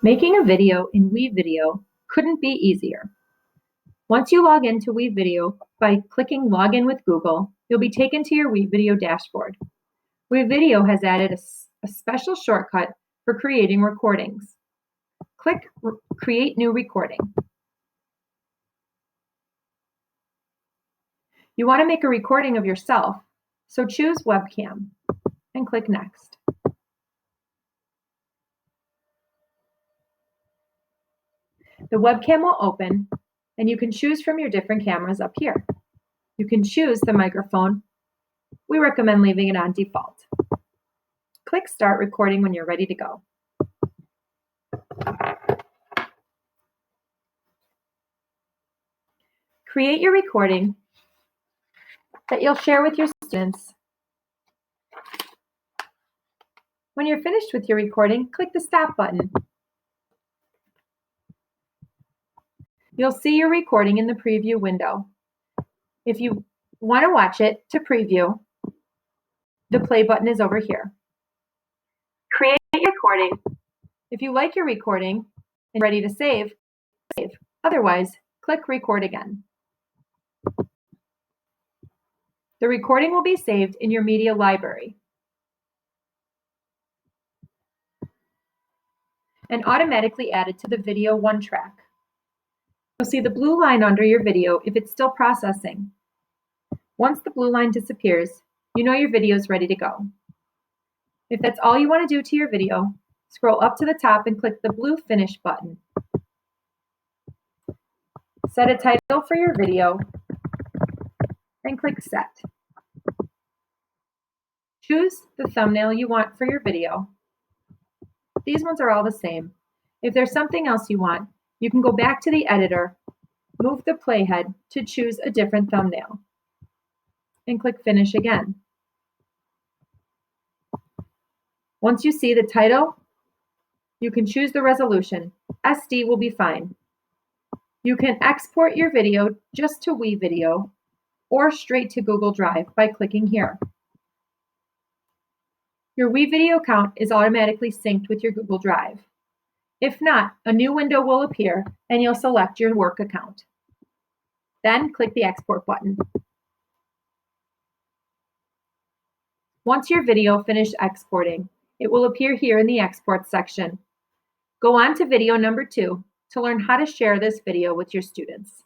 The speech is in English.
Making a video in WeVideo couldn't be easier. Once you log into WeVideo by clicking Login with Google, you'll be taken to your WeVideo dashboard. WeVideo has added a special shortcut for creating recordings. Click Create New Recording. You want to make a recording of yourself, so choose Webcam and click Next. The webcam will open, and you can choose from your different cameras up here. You can choose the microphone. We recommend leaving it on default. Click Start Recording when you're ready to go. Create your recording that you'll share with your students. When you're finished with your recording, click the Stop button. You'll see your recording in the preview window. If you want to watch it to preview, the play button is over here. Create your recording. If you like your recording and ready to save. Otherwise, click Record again. The recording will be saved in your media library and automatically added to the Video 1 track. You'll see the blue line under your video if it's still processing. Once the blue line disappears, you know your video is ready to go. If that's all you want to do to your video, scroll up to the top and click the blue Finish button. Set a title for your video and click Set. Choose the thumbnail you want for your video. These ones are all the same. If there's something else you want, you can go back to the editor, move the playhead to choose a different thumbnail, and click Finish again. Once you see the title, you can choose the resolution. SD will be fine. You can export your video just to WeVideo or straight to Google Drive by clicking here. Your WeVideo account is automatically synced with your Google Drive. If not, a new window will appear and you'll select your work account. Then click the Export button. Once your video finished exporting, it will appear here in the Export section. Go on to video number 2 to learn how to share this video with your students.